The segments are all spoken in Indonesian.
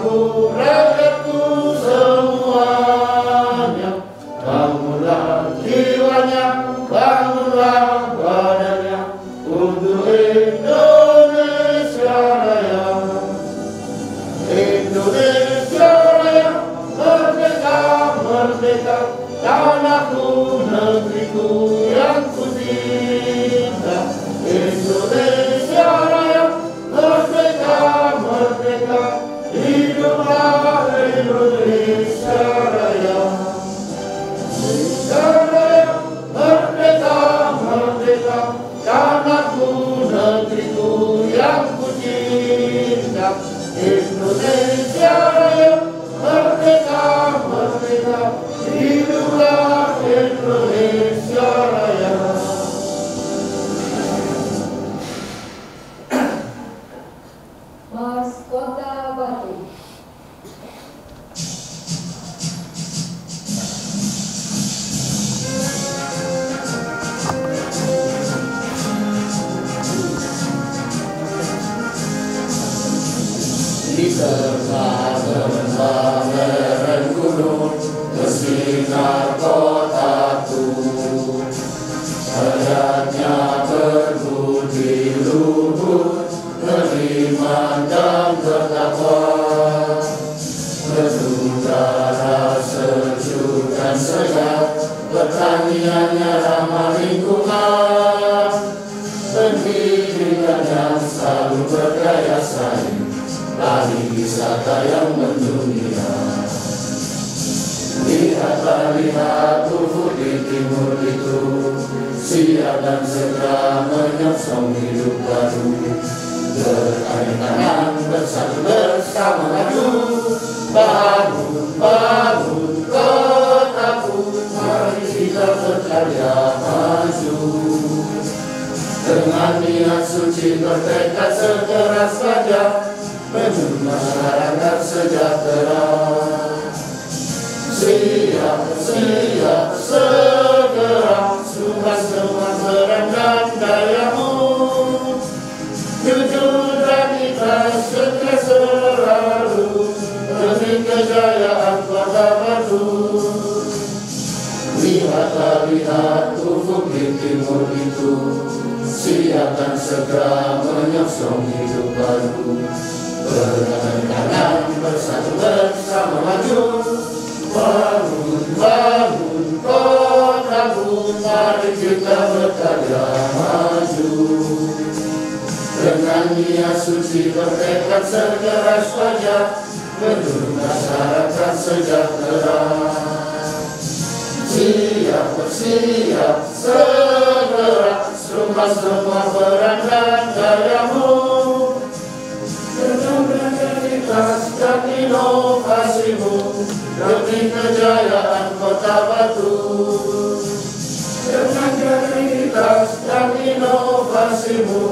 Bangsaku, rakyatku semuanya, bangunlah jiwanya, bangunlah badannya untuk Indonesia Raya. Indonesia Raya, merdeka, merdeka, tanahku, negeriku yang kucinta. Indonesia Raya, merdeka, merdeka, hiduplah Indonesia Raya. Indonesia Raya, merdeka, merdeka, tanahku, negeriku yang kucinta. Indonesia Raya, merdeka, merdeka, hiduplah Indonesia Raya. Mars Kota Batu. Di tengah-tengah lereng gunung bersinar kotaku, sayapnya berbudi luhur, beriman dan bertakwa, berudara sejuk dan segar, pertaniannya ramah lingkungan, pendidikan yang selalu berdaya saing, lari wisata yang mendunia. Lihatlah, lihat ufuk di timur itu, siap dan segera menyongsong hidup baru. Bergandeng tangan, bersatu bersama maju, bangun, bangun kotaku, mari kita berkarya maju. Dengan niat suci bertekad sekeras wajah, menuju masyarakat sejahtera. Siap, siap, segera, sumpah semua peran dan dayamu. Jujur dan ikhlas setia selalu demi kejayaan Kota Batu. Lihatlah, lihat ufuk di timur itu, siap dan segera menyongsong hidup baru. Bergandeng tangan, bersatu bersama maju, bangun, bangun kotaku, mari kita berkarya maju. Dengan niat suci bertekad sekeras wajah, menuju masyarakat sejahtera. Siap, bersiap, segera, sumpah semua peran dan dayamu. Dengan kreativitas dan inovasimu, demi kejayaan Kota Batu. Dengan kreativitas dan inovasimu,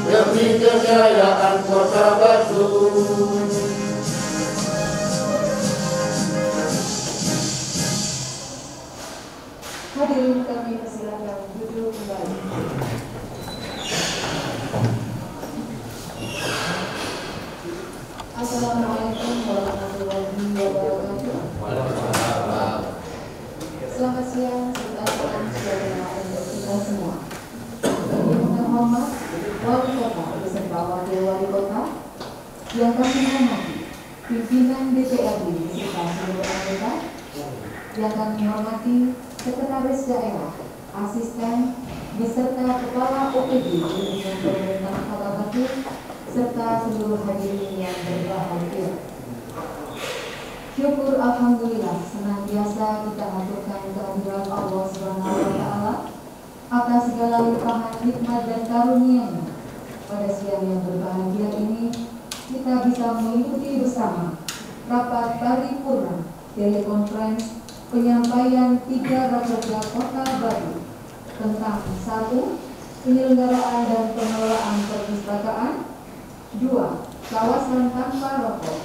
demi kejayaan Kota Batu. Hadirin kami persilakan duduk kembali. Assalamualaikum warahmatullahi wabarakatuh. Selamat siang serta salam sejahtera untuk kita semua. Yang terhormat Wali Kota beserta Wakil Wali Kota, yang kami hormati pimpinan DPRD beserta seluruh anggota, yang kami hormati Sekretaris Daerah, Asisten, beserta Kepala OPD Jaringan Pemerintah Kota Batu, serta seluruh hadirin yang berbahagia. Syukur alhamdulillah senantiasa kita haturkan kehadiran Allah SWT atas segala limpahan nikmat dan karunia-Nya. Pada siang yang berbahagia ini, kita bisa mengikuti bersama rapat paripurna telekonferensi penyampaian 3 Rakerda Kota Batu tentang 1. Penyelenggaraan dan pengelolaan perpustakaan, 2. Kawasan tanpa rokok,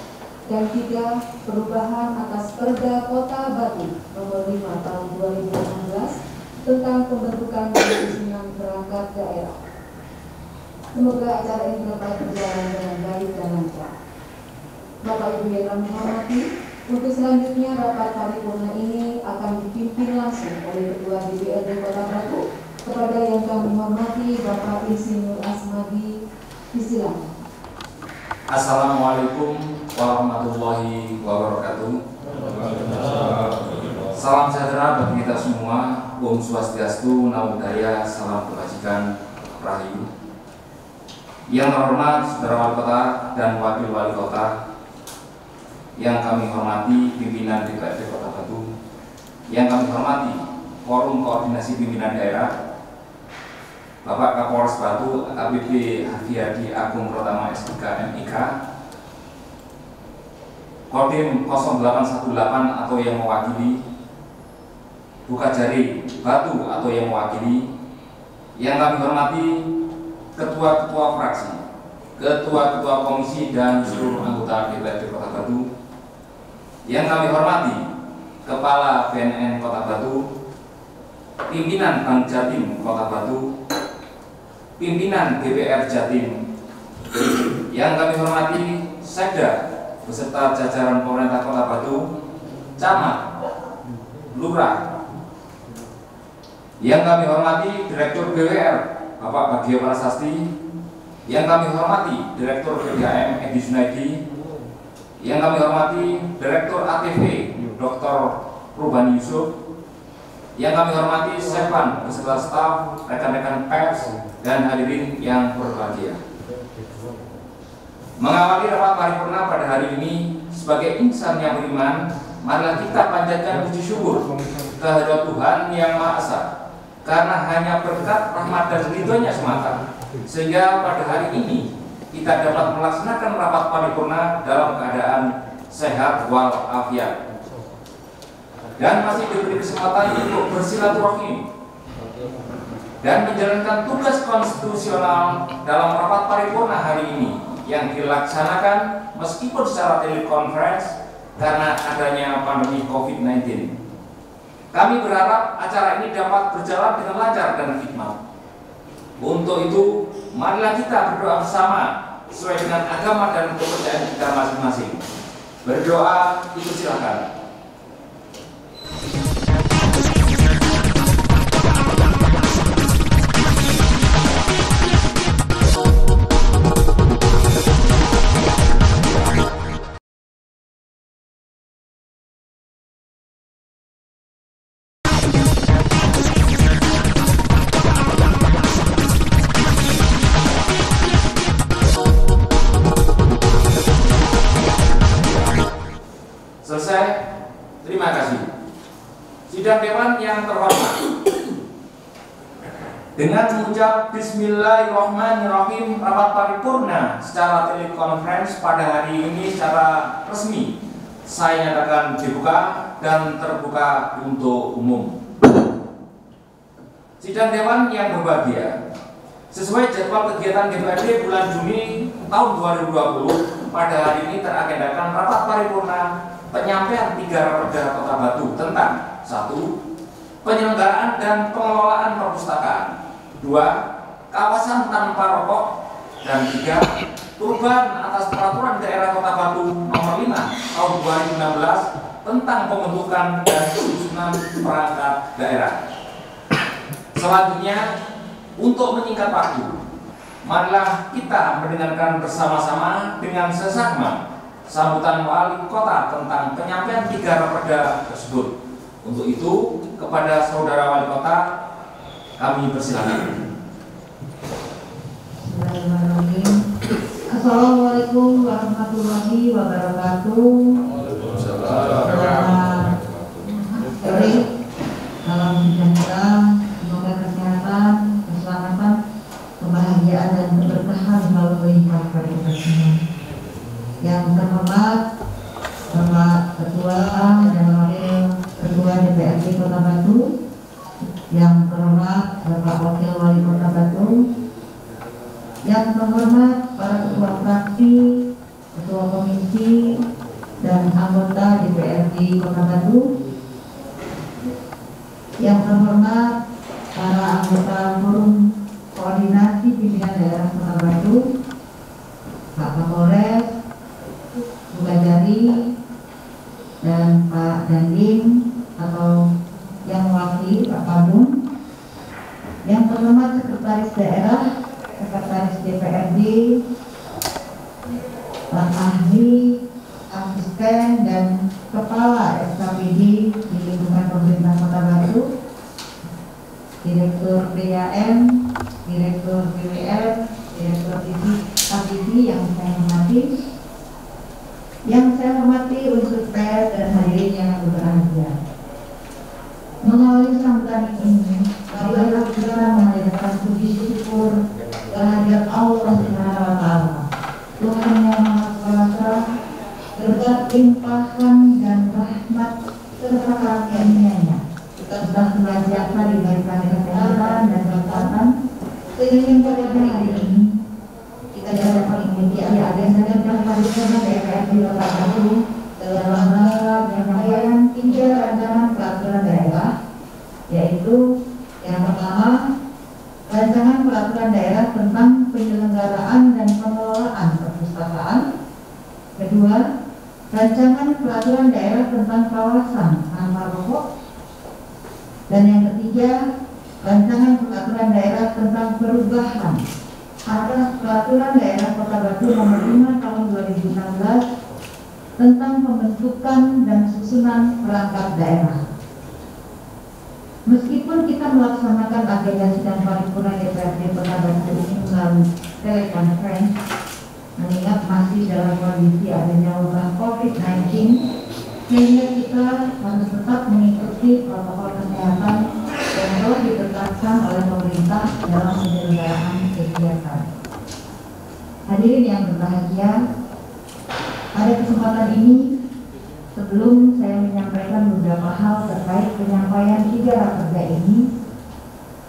dan 3. Perubahan atas Perda Kota Batu Nomor 5 Tahun 2016 tentang pembentukan Susunan Perangkat Daerah. Semoga acara ini dapat berjalan dengan baik dan lancar. Bapak Ibu yang kami hormati, untuk selanjutnya rapat paripurna ini akan dipimpin langsung oleh Ketua DPRD Kota Batu. Kepada yang kami hormati Bapak Insinyur Asmadi, disilakan. Assalamualaikum warahmatullahi wabarakatuh. Salam sejahtera bagi kita semua. Om Swastiastu, Namo Buddhaya, salam kebajikan, Rahayu. Yang terhormat Saudara Wali Kota dan Wakil Wali Kota, yang kami hormati pimpinan DPRD Kota Batu, yang kami hormati Forum Koordinasi Pimpinan Daerah, Bapak Kapolres Batu AKBP Hafiyadi Agung Pratama S3 MIK, Kodim 0818 atau yang mewakili, Bukajari Batu atau yang mewakili, yang kami hormati ketua-ketua fraksi, ketua-ketua komisi dan seluruh anggota DPRD Kota Batu, yang kami hormati Kepala BNN Kota Batu, pimpinan Bank Jatim Kota Batu, pimpinan DPR Jatim, yang kami hormati Sekda beserta jajaran pemerintah Kota Batu, camat, lurah, yang kami hormati Direktur BWR Bapak Bagio Prasasti, yang kami hormati Direktur BDAM Edi Sunaidi, yang kami hormati Direktur ATV Dr. Rubani Yusuf, yang kami hormati Sepan beserta staf, rekan-rekan pers, dan hadirin yang berbahagia. Mengawali rapat paripurna pada hari ini, sebagai insan yang beriman, marilah kita panjatkan puji syukur kehadirat Tuhan Yang Maha Esa, karena hanya berkat rahmat dan ridhonya semata, sehingga pada hari ini kita dapat melaksanakan rapat paripurna dalam keadaan sehat walafiat dan masih diberi kesempatan untuk bersilaturahim dan menjalankan tugas konstitusional dalam rapat paripurna hari ini yang dilaksanakan meskipun secara telekonferensi karena adanya pandemi COVID-19. Kami berharap acara ini dapat berjalan dengan lancar dan hikmat. Untuk itu, marilah kita berdoa bersama sesuai dengan agama dan kepercayaan kita masing-masing. Berdoa itu silakan. Selesai. Terima kasih. Sidang Dewan yang terhormat, dengan mengucap Bismillahirrahmanirrahim, rapat paripurna secara telekonferensi pada hari ini secara resmi saya nyatakan dibuka dan terbuka untuk umum. Sidang Dewan yang berbahagia, sesuai jadwal kegiatan DPRD bulan Juni tahun 2020, pada hari ini teragendakan rapat paripurna penyampaian 3 raperda Kota Batu tentang 1. Penyelenggaraan dan pengelolaan perpustakaan, 2. Kawasan tanpa rokok, dan 3. Perubahan atas peraturan daerah Kota Batu nomor 5 tahun 2016 tentang pembentukan dan penyusunan perangkat daerah. Selanjutnya, untuk menyingkat waktu, marilah kita mendengarkan bersama-sama dengan seksama sambutan wali kota tentang penyampaian 3 raperda tersebut. Untuk itu, kepada saudara wali kota, kami persilakan. Assalamualaikum warahmatullahi wabarakatuh. Selamat sore, salam sejahtera, semoga kesehatan, keselamatan, kebahagiaan dan keberkahan selalu melimpah pada kita semua. Yang terhormat Bapak Ketua dan Wakil Ketua DPRD Kota Batu, yang terhormat Bapak Wakil Wali Kota Batu, yang terhormat para ketua fraksi, ketua komisi, dan anggota DPRD Kota Batu, yang terhormat para anggota Forum Koordinasi Pimpinan Daerah Kota Batu, Pak Kapolres, Bukajari, ahli, asisten, dan kepala SKPD di lingkungan pemerintah Kota Batu, Direktur PAM, Direktur BWL, Direktur TV yang saya hormati. Yang saya hormati unsur pers dan hadirin yang berbahagia. Mengawali sambutan ini, marilah kita memanjatkan puji syukur kehadirat Allah Subhanahu wa Ta'ala, Tuhan yang Maha Kuasa, berkat limpahan dan rahmat serta karunia-Nya. Kita sudah senantiasa diberikan kesehatan dan kekuatan sehingga pada hari ini kita dapat mengikuti agenda dan dihadirkan DPRD Kota Batu dalam rangka penyampaian 3 rancangan peraturan daerah, yaitu yang pertama, rancangan peraturan daerah tentang penyelenggaraan dan pengelolaan perpustakaan. Kedua, rancangan peraturan daerah tentang kawasan tanpa rokok. Dan yang ketiga, rancangan peraturan daerah tentang perubahan atas peraturan daerah Kota Batu nomor 5 tahun 2016 tentang pembentukan dan susunan perangkat daerah. Meskipun kita melaksanakan agenda sidang paripurna DPRD Kota Batu ini melalui telekonferensi, mengingat masih dalam kondisi adanya wabah COVID-19, sehingga kita harus tetap mengikuti protokol kesehatan yang telah ditetapkan oleh pemerintah dalam penyelenggaraan kegiatan. Hadirin yang berbahagia, pada kesempatan ini, sebelum saya menyampaikan beberapa hal terkait penyampaian 3 raperda ini,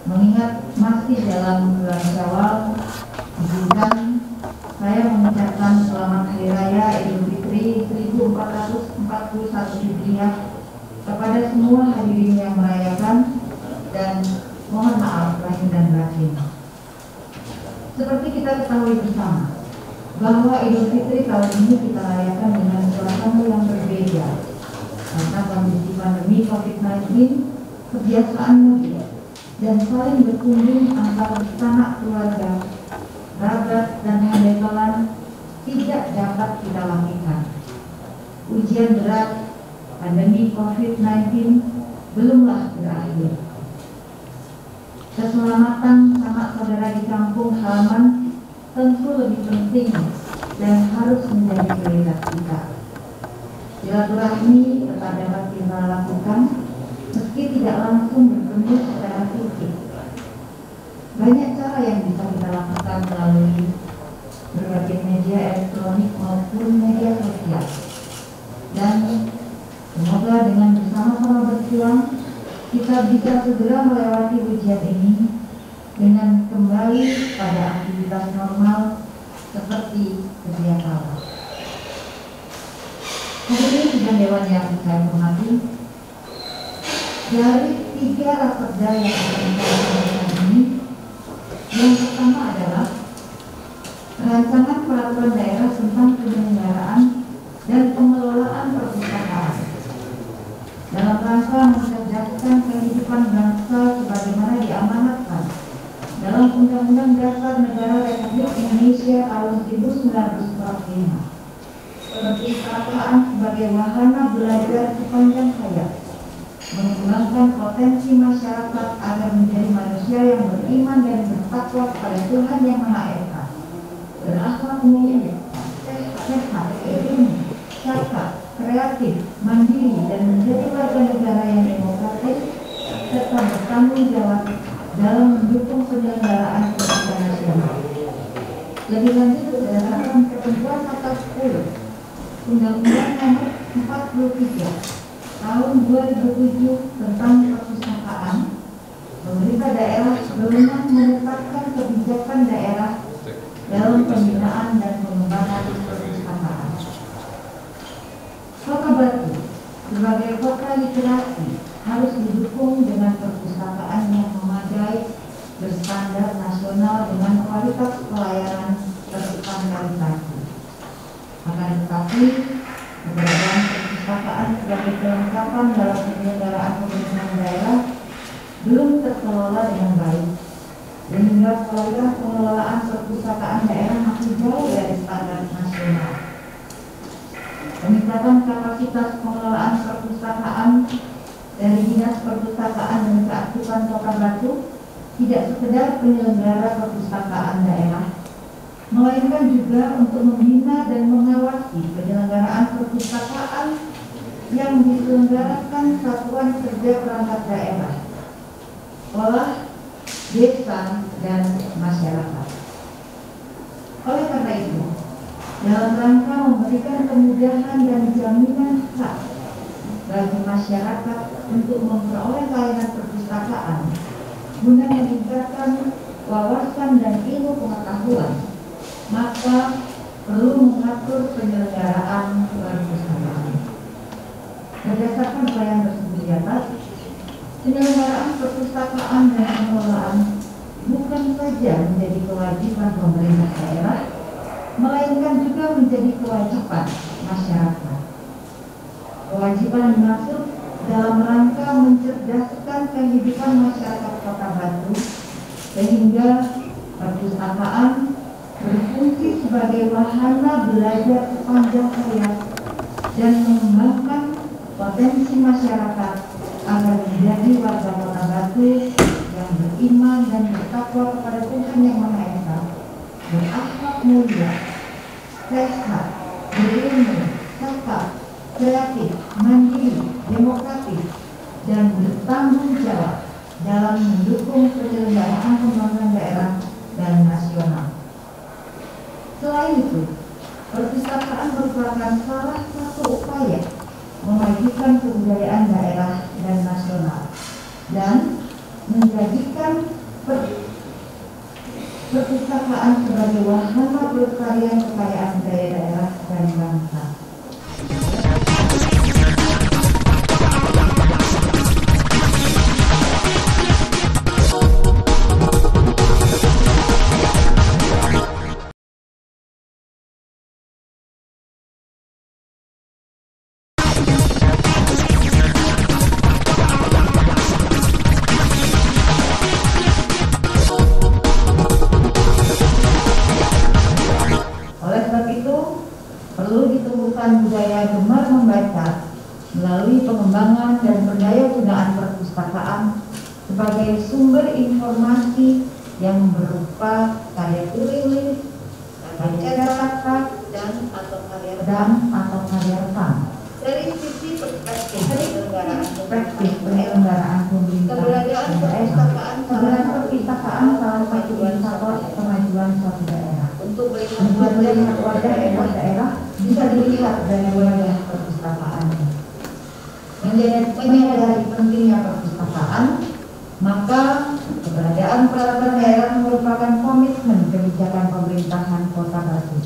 mengingat masih dalam bulan Syawal, izinkan saya mengucapkan selamat Hari Raya Idul Fitri 1441 Hijriah kepada semua hadirin yang merayakan, dan mohon maaf lahir dan batin. Seperti kita ketahui bersama bahwa Idul Fitri tahun ini kita rayakan dengan suasana yang berbeda karena kondisi pandemi COVID-19, kebiasaan mudik, dan saling berkunjung antara sanak keluarga, kerabat, dan handaitan tidak dapat kita lakukan. Ujian berat pandemi COVID-19 belumlah berakhir. Keselamatan sanak saudara di kampung halaman tentu lebih penting dan harus menjadi prioritas kita. Silaturahmi tetap dapat kita lakukan meski tidak langsung bertemu secara fisik. Banyak cara yang bisa kita lakukan melalui berbagai media elektronik maupun media sosial. Dan semoga dengan bersama-sama berjuang kita bisa segera melewati ujian ini dengan kembali pada aktivitas normal seperti sedia kala. Hadirin sidang dewan yang saya hormati, dari 3 raperda yang akan saya sampaikan ini, yang pertama adalah rancangan peraturan daerah tentang penyelenggaraan dan pengelolaan perpustakaan dalam rangka mencerdaskan kehidupan bangsa sebagaimana diamanatkan dalam Undang-Undang Dasar Negara Republik Indonesia tahun 1945, seperti perpustakaan sebagai wahana belajar sepanjang hayat, mengembangkan potensi masyarakat agar menjadi manusia yang beriman dan bertakwa kepada Tuhan Yang Maha Esa, berakhlak mulia, sehat, ilmu, cakap, kreatif, mandiri, dan menjadi warga negara yang demokratis serta bertanggung jawab dalam mendukung penyelenggaraan kehidupan nasional. Lebih lanjut berdasarkan ketentuan pasal 10 Undang-Undang Nomor 43 Tahun 2007 tentang perpustakaan, pemerintah daerah berwenang menetapkan kebijakan daerah dalam pembinaan dan pengembangan perpustakaan. Kota Batu sebagai kota literasi harus didukung dengan perpustakaan yang memadai, berstandar nasional dengan kualitas pelayanan terstandarisasi. Akan tetapi, keberadaan perpustakaan sebagai kelengkapan dalam penyelenggaraan pemerintahan daerah belum terkelola dengan baik, sehingga kualitas pengelolaan perpustakaan daerah masih jauh dari standar nasional. peningkatan kapasitas pengelolaan perpustakaan dari Dinas Perpustakaan dan Kearsipan Kota Batu tidak sekedar penyelenggara perpustakaan daerah, melainkan juga untuk membina dan mengawasi penyelenggaraan perpustakaan yang diselenggarakan satuan kerja perangkat daerah, sekolah, desa, dan masyarakat. Oleh karena itu, dalam rangka memberikan kemudahan dan jaminan hak bagi masyarakat untuk memperoleh layanan perpustakaan guna meningkatkan wawasan dan ilmu pengetahuan, maka perlu mengatur penyelenggaraan perpustakaan. Berdasarkan upaya tersebut di atas, penyelenggaraan perpustakaan dan pengelolaan bukan saja menjadi kewajiban pemerintah daerah, melainkan juga menjadi kewajiban masyarakat. Kewajiban dimaksud dalam rangka mencerdaskan kehidupan masyarakat Kota Batu, sehingga perpustakaan berfungsi sebagai wahana belajar sepanjang hayat dan mengembangkan potensi masyarakat agar menjadi warga Kota Batu yang beriman dan bertakwa kepada Tuhan Yang Maha Esa, berakhlak mulia, sehat, berilmu, cakap, kreatif, mandiri, demokratis, dan bertanggung jawab dalam mendukung penyelenggaraan pembangunan daerah dan nasional. Selain itu, perpustakaan merupakan salah satu upaya memajukan kebudayaan daerah dan nasional dan menjadikan perpustakaan sebagai wahana pelestarian kekayaan budaya daerah dan bangsa. Budaya gemar membaca melalui pengembangan dan pendayagunaan perpustakaan sebagai sumber informasi yang berupa karya tulis, karya cetak, dan atau karya rekam. Dari sisi perspektif penyelenggaraan pemerintah, keberadaan perpustakaan salah satu indikator kemajuan suatu daerah. Untuk melihat wadah daerah bisa dilihat dari wilayah perpustakaan. Menyadari pentingnya perpustakaan, maka keberadaan peralatan daerah merupakan komitmen kebijakan pemerintahan Kota Batu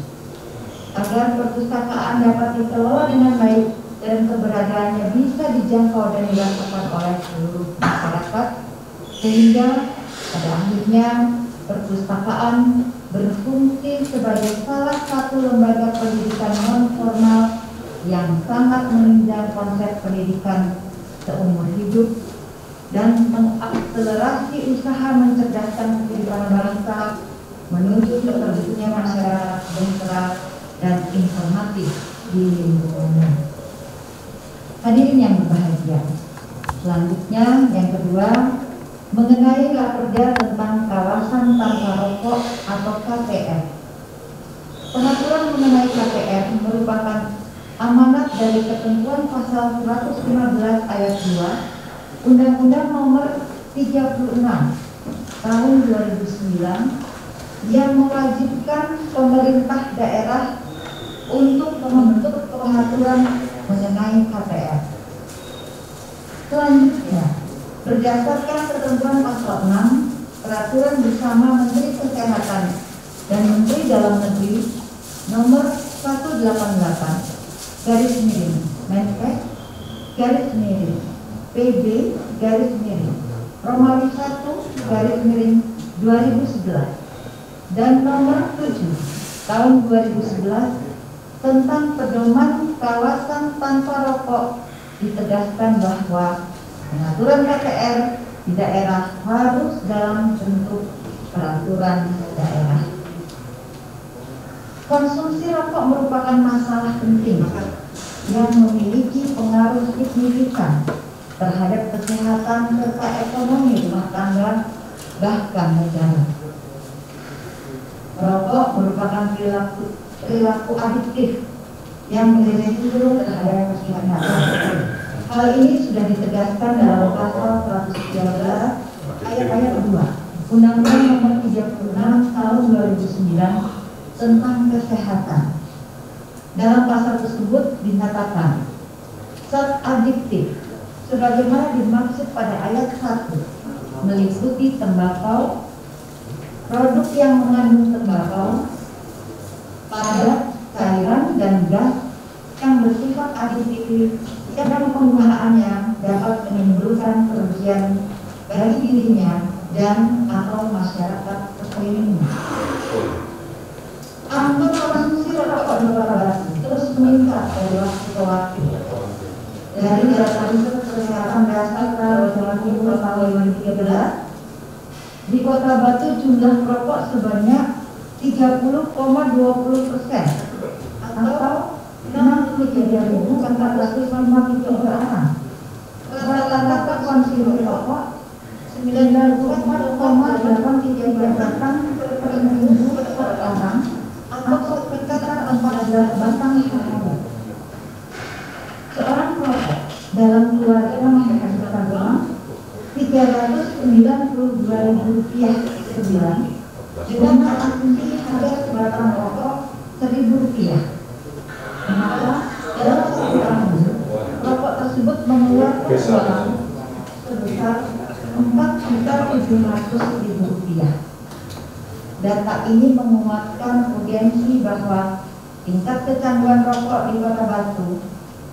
agar perpustakaan dapat dikelola dengan baik dan keberadaannya bisa dijangkau dan dirasakan oleh seluruh masyarakat, sehingga pada akhirnya perpustakaan berfungsi sebagai salah satu lembaga pendidikan non-formal yang sangat menunjang konsep pendidikan seumur hidup dan mengakselerasi usaha mencerdaskan kehidupan bangsa menuju terwujudnya masyarakat sejahtera dan informatif di lingkungannya. Hadirin yang berbahagia, selanjutnya yang kedua, mengenai raperda tentang kawasan tanpa rokok atau KTR. Pengaturan mengenai KTR merupakan amanat dari ketentuan pasal 115 ayat 2 Undang-Undang Nomor 36 Tahun 2009 yang mewajibkan pemerintah daerah untuk membentuk pengaturan mengenai KTR. Selanjutnya, berdasarkan ketentuan pasal 6 Peraturan Bersama Menteri Kesehatan dan Menteri Dalam Negeri Nomor 188 garis miring Menkes garis miring PB garis miring Romawi 1 garis miring 2011 dan Nomor 7 Tahun 2011 tentang pedoman kawasan tanpa rokok ditegaskan bahwa pengaturan KTR di daerah harus dalam bentuk peraturan daerah. Konsumsi rokok merupakan masalah penting yang memiliki pengaruh signifikan terhadap kesehatan serta ekonomi rumah tangga bahkan negara. Merokok merupakan perilaku adiktif yang beresiko terhadap kesehatan. Hal ini sudah ditegaskan dalam pasal 113 ayat 2 Undang-Undang Nomor 36 Tahun 2009 tentang kesehatan. Dalam pasal tersebut dinyatakan zat adiktif sebagaimana dimaksud pada ayat 1 meliputi tembakau, produk yang mengandung tembakau, padat, cairan dan gas yang bersifat adiktif dan penggunaannya dapat menimbulkan kerugian bagi dirinya dan atau masyarakat sekelilingnya. Angka konsumsi rokok di Kota Batu terus meningkat dari waktu ke waktu. Dari data riset kesehatan dasar Jawa Timur tahun 2013, di Kota Batu jumlah perokok sebanyak 30,20% atau 63.453 orang. Rata-rata konsumsi rokok 94,83 batang per minggu per orang atau sekitar 14 batang sehari. Seorang perokok dalam keluarga menghabiskan uang Rp392.000 sebulan dengan asumsi harga sebatang rokok Rp1.000. Maka dalam satu tahun rokok tersebut mengeluarkan uang sebesar Rp4.700.000. Data ini menguatkan urgensi bahwa tingkat kecanduan rokok di Kota Batu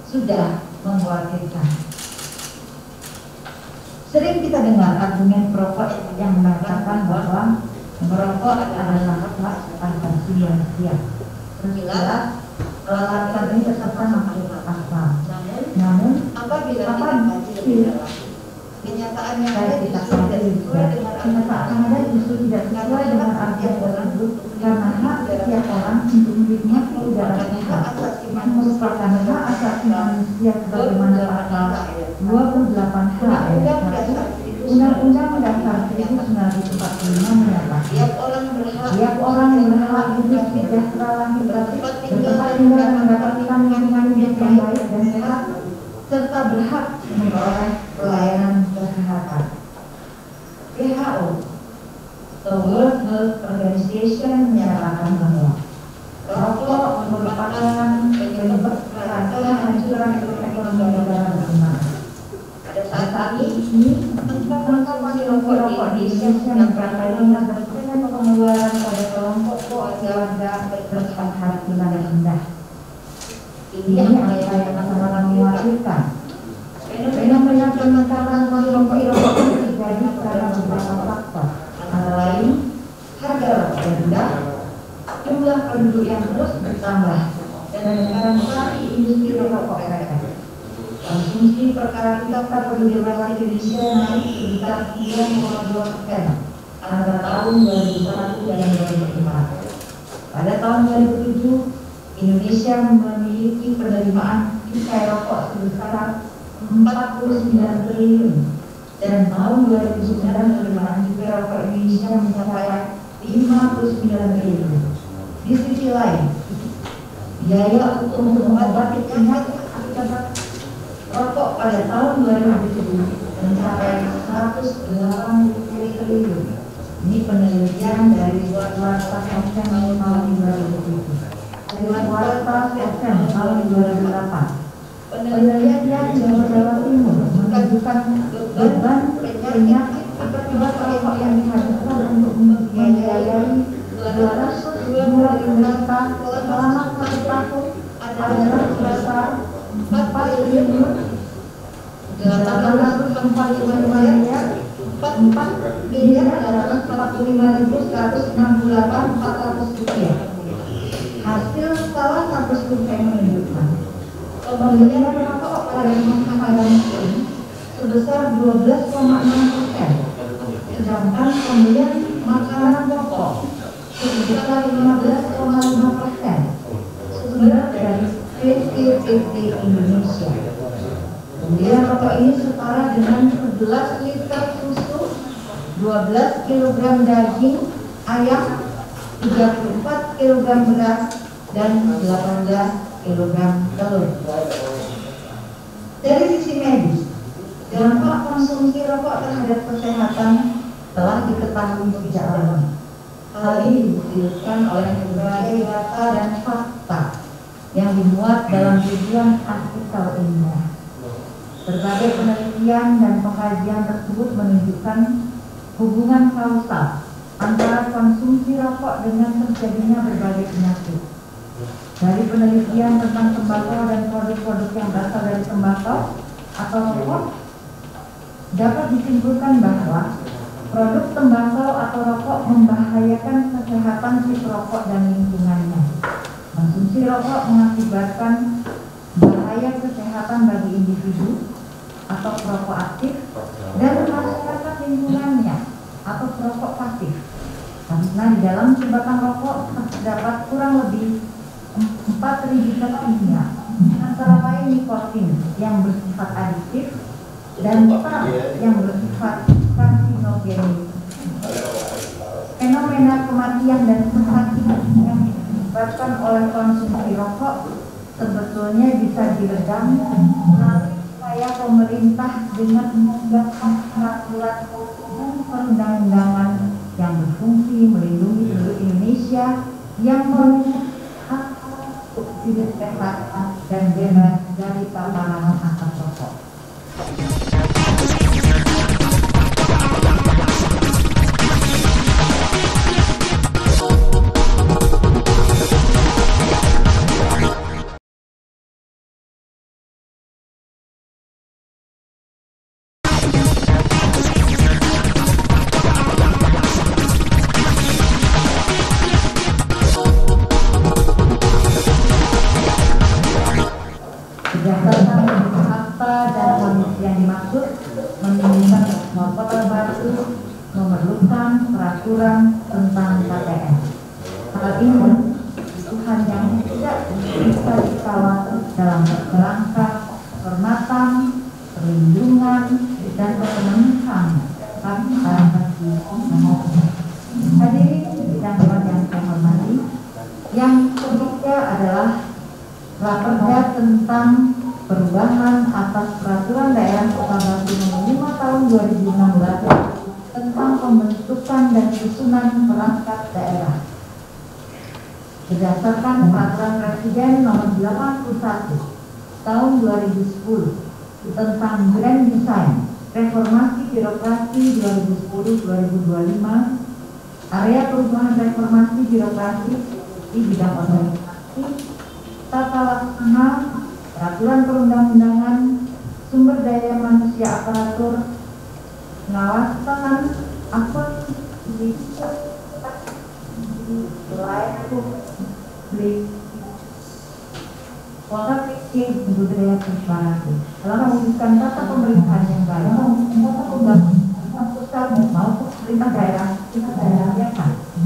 sudah mengkhawatirkan. Sering kita dengar argumen perokok yang mengatakan bahwa merokok adalah hak asasi manusia. Terjelas alasan ini tetap masuk akal. Namun apabila kenyataan yang ada tidak sesuai dengan kenyataan ada justru tidak sesuai dengan artian tersebut karena hak setiap orang untuk menikmati udara sehat merupakan hak asasi manusia sebagaimana pasal 28H ayat 1 Undang-Undang Dasar 1945 menyatakan tiap orang berhak hidup sejahtera lahir batin, bertempat tinggal, mendapatkan lingkungan hidup yang baik dan sehat, serta berhak memperoleh pelayanan kesehatan. WHO, the World Health Organization, menyatakan bahwa rokok merupakan penyebab kehancuran ekonomi negara berkembang. Pada saat ini, konsumsi rokok di Indonesia mencapai 15% pengeluaran pada kelompok keluarga berpenghasilan rendah. Ini angka yang sangat mengkhawatirkan. Fenomena peningkatan konsumsi rokok terjadi karena beberapa faktor, antara lain harga rokok yang rendah, jumlah penduduk yang terus bertambah, dan penetrasi industri rokok mereka. Konsumsi per kapita penduduk dewasa Indonesia naik sekitar 9,2% antara tahun 2001 dan 2004. Pada tahun 2007, Indonesia memiliki penerimaan cukai rokok sebesar 49 triliun dan tahun 2009 penerimaan cukai rokok Indonesia mencapai 59 triliun. Di sisi lain, biaya untuk mengobati penyakit akibat rokok pada tahun 2007 mencapai 180 triliun. Ini penelitian dari Warta FM tahun 2007. Warta FM tahun 2008. Penelitian Jawa Timur menunjukkan beban penyakit akibat rokok yang dihabiskan untuk membiayai 225 juta selama 1 tahun adalah sebesar 4 triliun 845 miliar 4 miliar 845.168.400 rupiah. Hasil salah satu survei menunjukkan pembelian rokok pada rumah tangga muslim sebesar 12,6%, sedangkan pembelian makanan pokok sebesar 15,5%, sumber dari 50-50 Indonesia. Pembelian rokok ini setara dengan 11 liter susu, 12 kg daging ayam, 34 kg beras, dan 18 kg telur. Dari sisi medis, dampak konsumsi rokok terhadap kesehatan telah diketahui sejak lama. Hal ini dibuktikan oleh berbagai data dan fakta yang dimuat dalam ribuan artikel ilmiah. Berbagai penelitian dan pengkajian tersebut menunjukkan hubungan kausal antara konsumsi rokok dengan terjadinya berbagai penyakit. Dari penelitian tentang tembakau dan produk-produk yang berasal dari tembakau atau rokok, dapat disimpulkan bahwa produk tembakau atau rokok membahayakan kesehatan si perokok dan lingkungannya. Konsumsi rokok mengakibatkan bahaya kesehatan bagi individu atau perokok aktif dan masyarakat lingkungannya atau perokok pasif. Karena di dalam sebatang rokok terdapat kurang lebih 4.000 zat kimia, antara lain nikotin yang bersifat adiktif dan tar yang bersifat karsinogenik. Fenomena kematian dan kesakitan yang disebabkan oleh konsumsi rokok sebetulnya bisa diredam melalui upaya pemerintah dengan menegakkan peraturan perundang-undangan yang berfungsi melindungi seluruh Indonesia yang memiliki hak hidup sehat dan bebas dari paparan asap rokok. Berdasarkan fakta dan kondisi yang dimaksud, menunjukkan bahwa Kota Batu memerlukan peraturan tentang KTM. Hal ini kebutuhan yang tidak bisa ditawar dalam kerangka penghormatan, perlindungan, dan pemenuhan hak asasi manusia. Hadirin sidang yang saya hormati, yang ketiga adalah Raperda tentang perubahan atas peraturan daerah Kota Batu nomor 5 tahun 2016 tentang pembentukan dan susunan perangkat daerah. Berdasarkan peraturan Presiden nomor 81 tahun 2010 tentang Grand Design Reformasi Birokrasi 2010-2025, area perubahan reformasi birokrasi di bidang organisasi, tata laksana, peraturan perundang-undangan, sumber daya manusia aparatur, pengawasan, akuntansi, wilayah publik, pola pikir, budaya perbankan, telah mewujudkan tata pemerintahan yang baik, pemerintah pusat maupun pemerintah daerah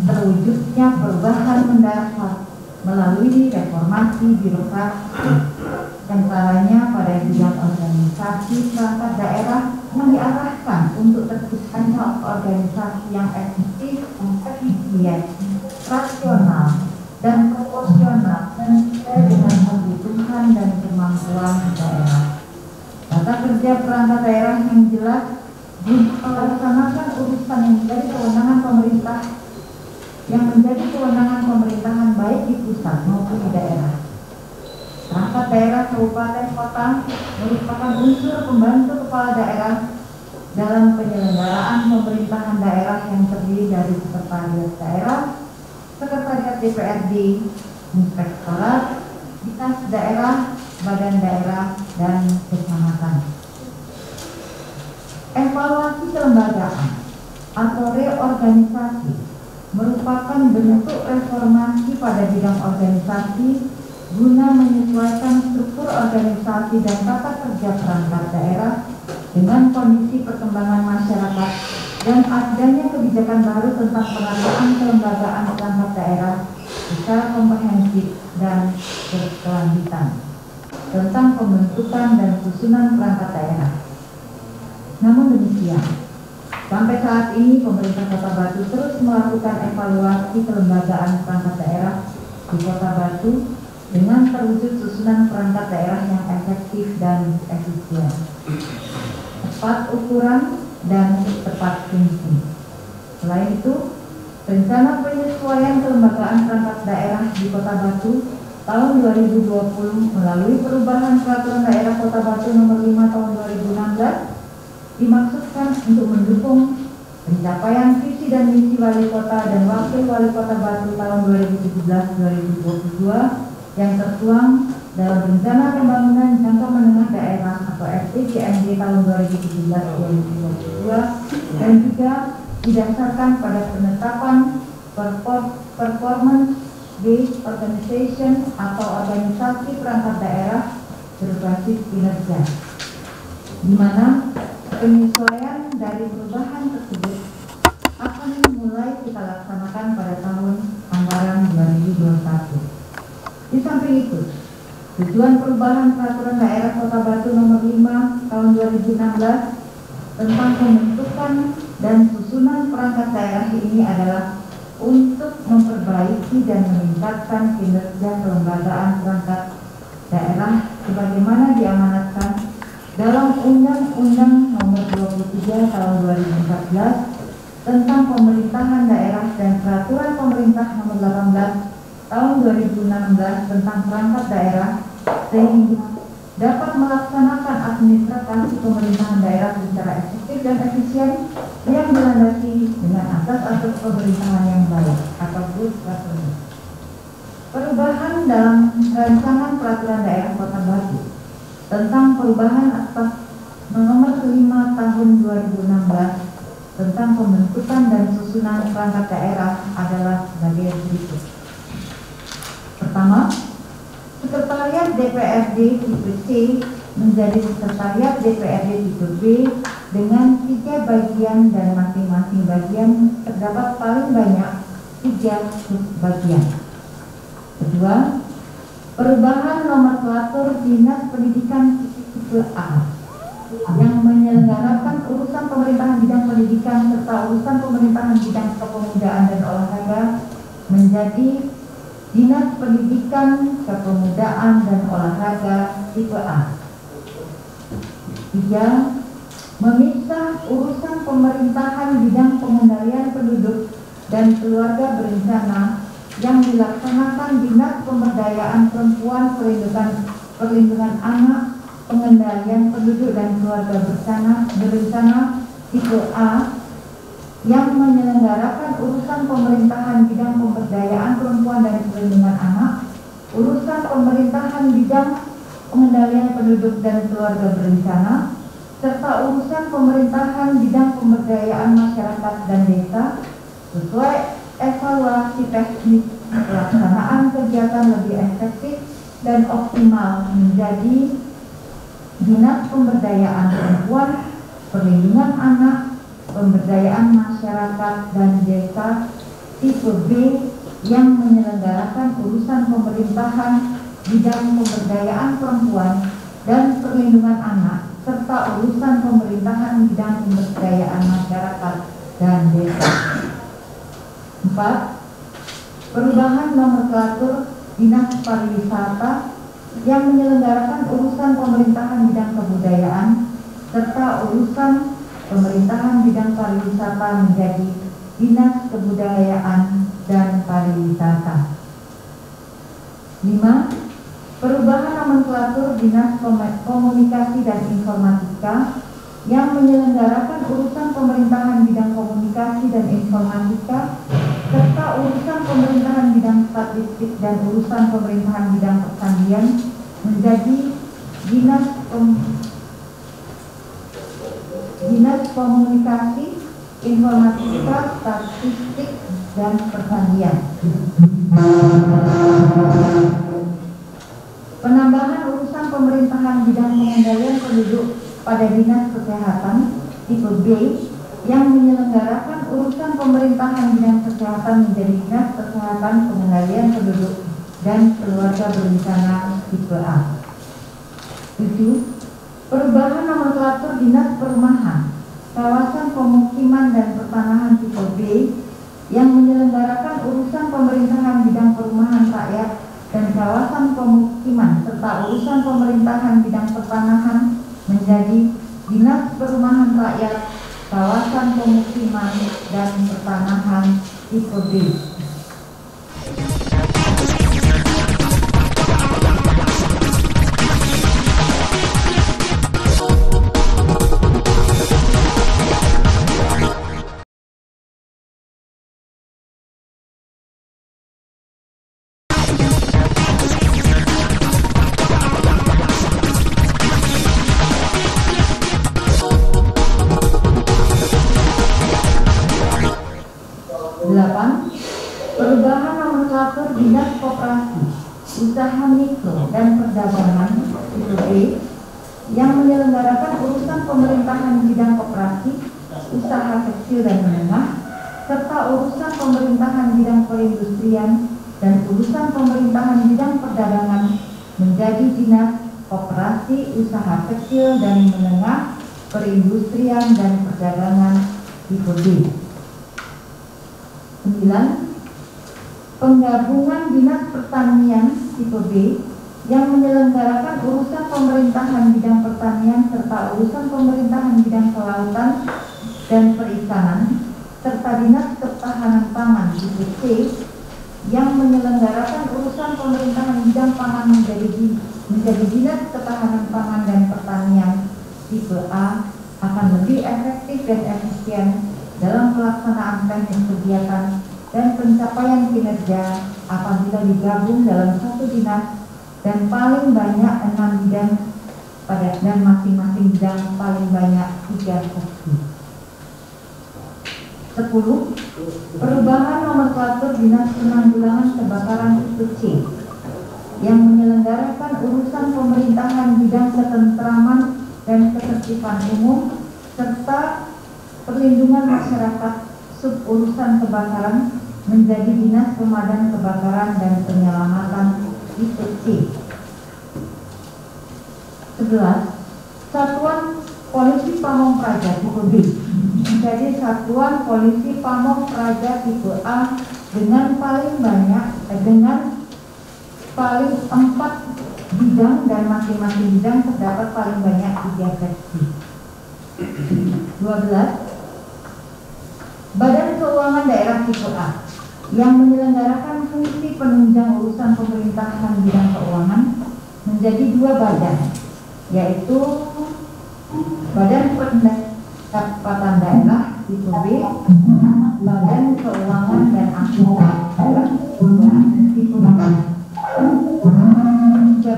terwujudnya perubahan mendasar melalui reformasi birokrasi dan caranya pada bidang organisasi perangkat daerah yang diarahkan untuk terciptanya organisasi yang efektif, efisien, rasional, dan proporsional dan sesuai dengan kebutuhan dan kemampuan daerah. Tata kerja perangkat daerah yang jelas melaksanakan urusan yang menjadi kewenangan pemerintah pemerintahan baik di pusat maupun di daerah. Perangkat daerah kabupaten kota merupakan unsur pembantu kepala daerah dalam penyelenggaraan pemerintahan daerah yang terdiri dari sekretariat daerah, sekretariat DPRD, inspektorat, dinas daerah, badan daerah, dan kecamatan. Evaluasi kelembagaan atau reorganisasi merupakan bentuk reformasi pada bidang organisasi guna menyesuaikan struktur organisasi dan tata kerja perangkat daerah dengan kondisi perkembangan masyarakat dan adanya kebijakan baru tentang pengelolaan kelembagaan perangkat daerah secara komprehensif dan berkelanjutan. tentang pembentukan dan susunan perangkat daerah. Namun demikian, sampai saat ini pemerintah Kota Batu terus melakukan evaluasi kelembagaan perangkat daerah di Kota Batu dengan terwujud susunan perangkat daerah yang efektif dan efisien, tepat ukuran dan tepat fungsi. Selain itu, rencana penyesuaian kelembagaan perangkat daerah di Kota Batu tahun 2020 melalui perubahan peraturan daerah Kota Batu nomor 5 tahun 2016 dimaksudkan untuk mendukung pencapaian visi dan misi Wali Kota dan Wakil Wali Kota Batu tahun 2017-2022 yang tertuang dalam Rencana Pembangunan Jangka Menengah Daerah atau RPJMD tahun 2017-2022 dan juga didasarkan pada penetapan performance-based organization atau organisasi perangkat daerah berbasis kinerja, di mana penyesuaian dari perubahan tersebut akan mulai kita laksanakan pada tahun anggaran 2021. Di samping itu, tujuan perubahan peraturan daerah Kota Batu nomor 5 tahun 2016 tentang pembentukan dan susunan perangkat daerah ini adalah untuk memperbaiki dan meningkatkan kinerja kelembagaan perangkat daerah sebagaimana diamanatkan dalam Undang-Undang Nomor 23 Tahun 2014 tentang Pemerintahan Daerah dan Peraturan Pemerintah Nomor 18 Tahun 2016 tentang perangkat daerah, sehingga dapat melaksanakan administrasi pemerintahan daerah secara efektif dan efisien yang dilandasi dengan asas-asas pemerintahan yang baik atau good governance. Perubahan dalam rancangan peraturan daerah Kota Batu tentang perubahan atas nomor 5 tahun 2016 tentang pembentukan dan susunan perangkat daerah adalah sebagai berikut. Pertama, Sekretariat DPRD tipe C menjadi Sekretariat DPRD tipe B dengan 3 bagian dan masing-masing bagian terdapat paling banyak 3 subbagian. Kedua, perubahan nomenklatur Dinas Pendidikan tipe A yang menyelenggarakan urusan pemerintahan bidang pendidikan serta urusan pemerintahan bidang kepemudaan dan olahraga menjadi Dinas Pendidikan, Kepemudaan dan Olahraga tipe A. 3. Memisah urusan pemerintahan bidang pengendalian penduduk dan keluarga berencana yang dilaksanakan Dinas Pemberdayaan Perempuan, Perlindungan Anak, Pengendalian Penduduk dan Keluarga berencana tipe A yang menyelenggarakan urusan pemerintahan bidang pemberdayaan perempuan dan perlindungan anak, urusan pemerintahan bidang pengendalian penduduk dan keluarga berencana, serta urusan pemerintahan bidang pemberdayaan masyarakat dan desa sesuai evaluasi teknis pelaksanaan kegiatan lebih efektif dan optimal menjadi Dinas Pemberdayaan Perempuan, Perlindungan Anak, Pemberdayaan Masyarakat dan Desa tipe B yang menyelenggarakan urusan pemerintahan bidang pemberdayaan perempuan dan perlindungan anak serta urusan pemerintahan bidang pemberdayaan masyarakat dan desa. 4. Perubahan nomenklatur Dinas Pariwisata yang menyelenggarakan urusan pemerintahan bidang kebudayaan serta urusan pemerintahan bidang pariwisata menjadi Dinas Kebudayaan dan Pariwisata. 5. Perubahan nomenklatur Dinas Komunikasi dan Informatika yang menyelenggarakan urusan pemerintahan bidang komunikasi dan informatika serta urusan pemerintahan bidang statistik dan urusan pemerintahan bidang pertanian menjadi Dinas Komunikasi, Informatika, Statistik, dan Pertanian. Penambahan urusan pemerintahan bidang pengendalian penduduk pada Dinas Kesehatan tipe B yang menyelenggarakan urusan pemerintahan bidang kesehatan menjadi Dinas Kesehatan Pengendalian Penduduk dan Keluarga Berencana tipe A. 7. Perubahan nomenklatur Dinas Perumahan, Kawasan Pemukiman dan Pertanahan tipe B yang menyelenggarakan urusan pemerintahan bidang perumahan rakyat dan kawasan pemukiman serta urusan pemerintahan bidang pertanahan menjadi Dinas Perumahan Rakyat, Kawasan Pemukiman dan Pertanahan tipe B. Perubahan nomenklatur Dinas Koperasi, Usaha Mikro dan Perdagangan tipe B yang menyelenggarakan urusan pemerintahan bidang koperasi, usaha kecil dan menengah, serta urusan pemerintahan bidang perindustrian dan urusan pemerintahan bidang perdagangan menjadi Dinas Koperasi, Usaha Kecil dan Menengah, Perindustrian dan Perdagangan tipe B. 9. Penggabungan Dinas Pertanian tipe B yang menyelenggarakan urusan pemerintahan bidang pertanian serta urusan pemerintahan bidang kelautan dan perikanan serta Dinas Ketahanan Pangan tipe C yang menyelenggarakan urusan pemerintahan bidang pangan menjadi Dinas Ketahanan Pangan dan Pertanian tipe A akan lebih efektif dan efisien dalam pelaksanaan teknis kegiatan dan pencapaian kinerja apabila digabung dalam satu dinas dan paling banyak 6 bidang dan masing-masing bidang paling banyak 3 seksi. 10. Perubahan nomenklatur Dinas Penanggulangan Kebakaran tipe C yang menyelenggarakan urusan pemerintahan bidang ketentraman dan ketertiban umum serta perlindungan masyarakat sub urusan kebakaran menjadi Dinas Pemadam Kebakaran dan Penyelamatan tipe C. 11. Satuan Polisi Pamong Praja tipe B menjadi Satuan Polisi Pamong Praja tipe A dengan paling 4 bidang dan masing-masing bidang terdapat paling banyak 3 seksi. 12. Badan Keuangan Daerah tipe A yang menyelenggarakan fungsi penunjang urusan pemerintahan bidang keuangan menjadi 2 badan, yaitu Badan Pendapatan Daerah tipe B, Badan Keuangan dan Akutansi Daerah tipe B. 13.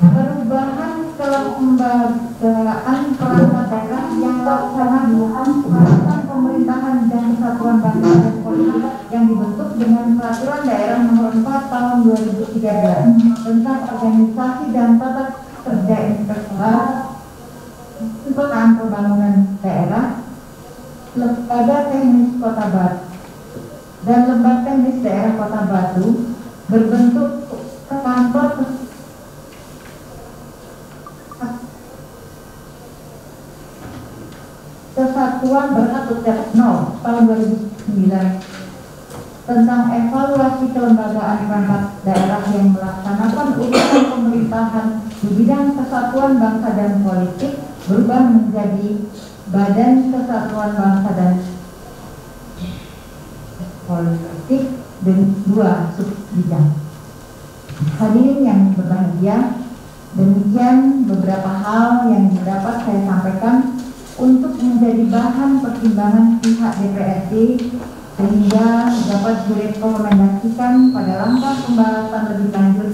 Perubahan kelembagaan perangkat daerah yang melaksanakan urusan pemerintahan dan kesatuan bangsa dan politik yang dibentuk dengan Peraturan Daerah Nomor 4 Tahun 2013 tentang organisasi dan tata kerja inspektorat Perencanaan Pembangunan Daerah, Lembaga Teknis Kota Batu dan Lembaga Teknis Daerah Kota Batu berbentuk kantor Kesatuan Beratur 0 tahun 2009 tentang evaluasi kelembagaan perangkat daerah yang melaksanakan urusan pemerintahan di bidang kesatuan bangsa dan politik berubah menjadi Badan Kesatuan Bangsa dan Politik dengan 2 subbidang. Hadirin yang berbahagia, demikian beberapa hal yang dapat saya sampaikan untuk menjadi bahan pertimbangan pihak DPRD sehingga dapat direkomendasikan pada langkah pembahasan lebih lanjut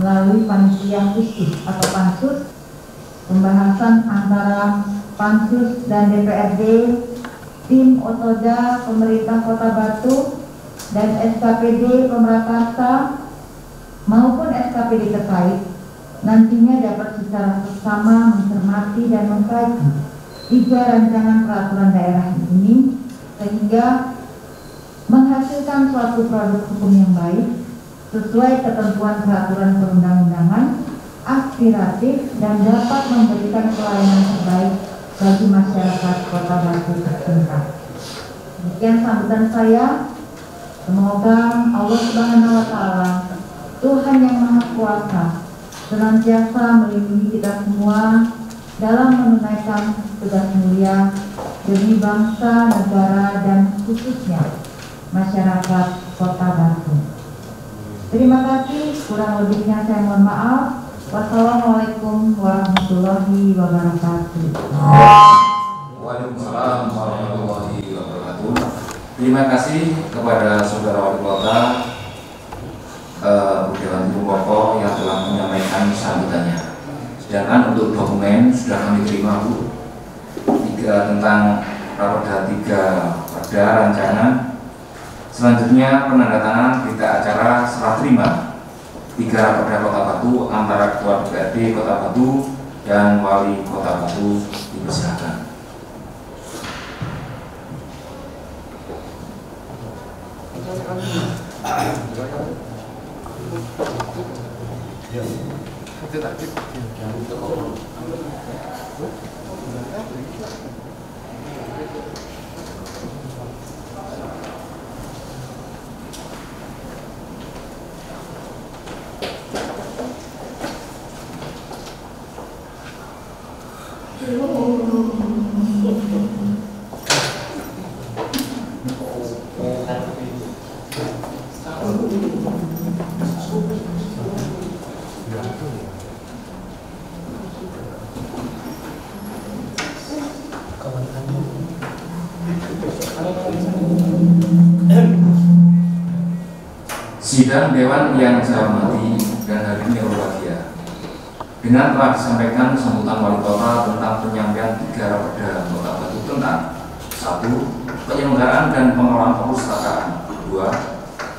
melalui panitia khusus atau pansus, pembahasan antara pansus dan DPRD, tim Otoda pemerintah Kota Batu dan SKPD Pemrakarsa maupun SKPD terkait nantinya dapat secara bersama mencermati dan mengkaji 3 rancangan peraturan daerah ini sehingga menghasilkan suatu produk hukum yang baik sesuai ketentuan peraturan perundang-undangan aspiratif, dan dapat memberikan pelayanan terbaik bagi masyarakat Kota Batu tercinta. Demikian sambutan saya. Semoga Allah Subhanahu wa Ta'ala, Tuhan yang Maha Kuasa, senantiasa melindungi kita semua dalam menunaikan tugas mulia demi bangsa, negara, dan khususnya masyarakat Kota Batu. Terima kasih, kurang lebihnya saya mohon maaf. Wassalamualaikum warahmatullahi wabarakatuh. Waalaikumsalam warahmatullahi wabarakatuh. Terima kasih kepada Saudara Wali Kota Budewan Pokok yang telah menyampaikan sambutannya. Sedangkan untuk dokumen sudah kami terima, Bu. Tentang Raperda 3 Perda Rancangan. Selanjutnya penandatanganan berita acara serah terima 3 Raperda Kota Batu antara Ketua DPRD Kota Batu dan Wali Kota Batu dipersilakan. Sidang Dewan yang saya hormati dan hari ini berbahagia dengan telah disampaikan sambutan Wali Kota tentang penyampaian 3 Raperda Kota Batu tentang 1. Penyelenggaraan dan pengelolaan perpustakaan, 2.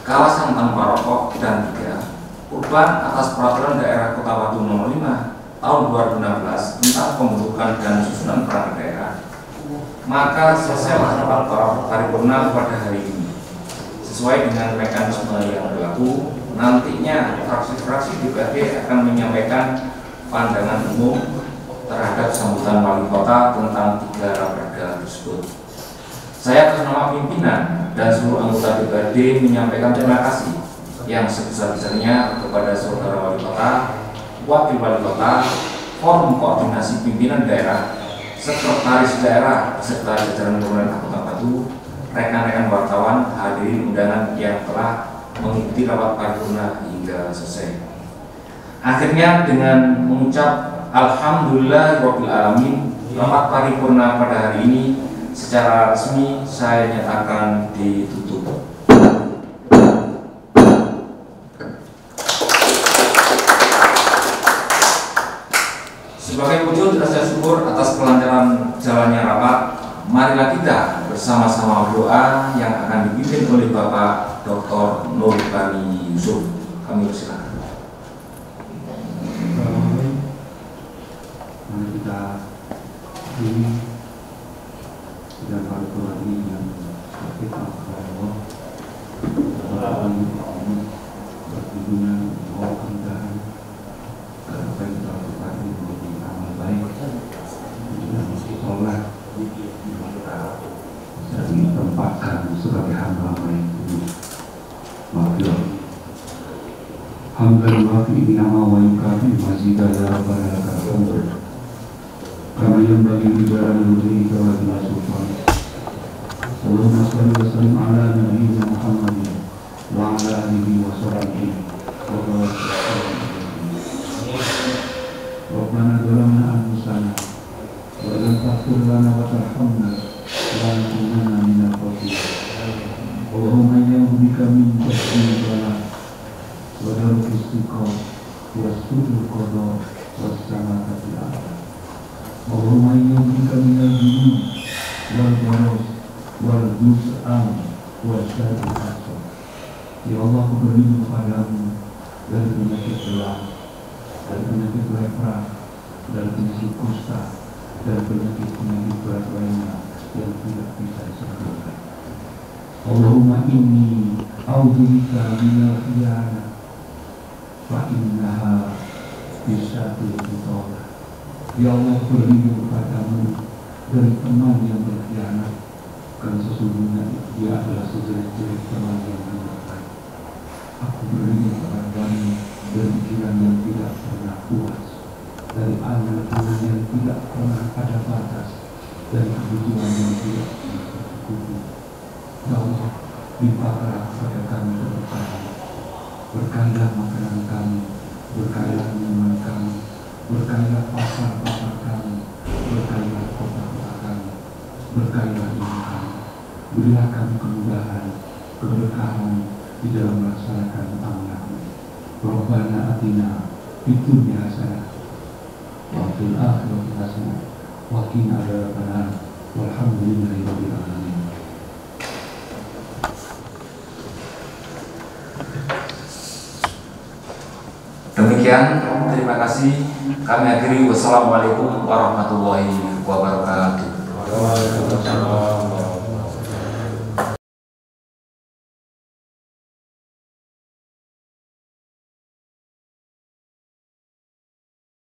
Kawasan tanpa rokok, dan 3. Perubahan atas Peraturan Daerah Kota Batu Nomor 5 Tahun 2016 tentang pembentukan dan susunan perangkat daerah. Maka selesai rapat paripurna pada hari ini. Sesuai dengan mekanisme yang berlaku, nantinya fraksi-fraksi DPRD akan menyampaikan pandangan umum terhadap sambutan Wali Kota tentang 3 Raperda tersebut. Saya atas nama pimpinan dan seluruh anggota DPRD menyampaikan terima kasih yang sebesar-besarnya kepada Saudara Wali Kota, Wakil Wali Kota, Forum Koordinasi Pimpinan Daerah, Sekretaris Daerah, beserta jajaran pemerintah Kota Batu, rekan-rekan wartawan, hadirin undangan yang telah mengikuti rapat paripurna hingga selesai. Akhirnya dengan mengucap Alhamdulillahirabbil alamin, rapat paripurna pada hari ini secara resmi saya nyatakan ditutup. Sebagai wujud rasa syukur atas kelancaran jalannya rapat, marilah kita bersama-sama berdoa yang akan dipimpin oleh Bapak Dr. Nur Bani Yusuf. Kami persilakan. Mari kita ini dan paripurna ini yang seperti Allah berhubungan bahwa kemudahan apa yang kita lakukan menjadi amal baik dan sholat dan ditempatkan sebagai hamba yang kudus. Maafkan hamdan wafi nama wa yukafi mazidah ya rabbana lakal hamd kama yanbaghi li jalali wajhika wa li sultanik. Allahumma shalli wa sallim ala nabiyyina Muhammadin wa ala alihi wa sahbihi wa barik. Rabbana zalamna anfusana wa lam taghfir lana wa tarhamna lanakunanna minal khasirin. Allahumma inna bika min syarri salat wa darki istiqam wa sudul qada wa samakatil a'la. Allahumma inna bika min al-junun wal baros wal dus'am wa syarri hasad. Ya Allah, aku berlindung padamu dari penyakit belah, dari penyakit lepra, dari penyakit kusta, dan penyakit-penyakit berat lainnya yang tidak bisa disembuhkan. Allahumma inni a'udzubika minal khiyana fa innaha bisa ditolak. Ya Allah, berlindung padamu dari teman yang berkhianat, karena sesungguhnya dia adalah sejelek-jelek teman yang mendapat. Aku berlindung padamu dari pikiran yang tidak pernah puas, dari angan-angan yang tidak pernah ada batas, dari kebutuhan yang tidak pernah tercukupi. Ya Allah, limpahkanlah kepada kami keberkahan. Berkailah makanan kami, berkailah minuman kami, berkailah pasar-pasar kami, berkailah kota-kota kami, berkailah iman kami. Berilah kami kemudahan, keberkahan di dalam melaksanakan amanah-Mu. Rabbana atina fid dunya hasanah wa fil akhirati hasanah wa qina adzabannar. Walhamdulillahirabbil alamin. Demikian, terima kasih. Kami akhiri. Wassalamualaikum warahmatullahi wabarakatuh. Waalaikumsalam.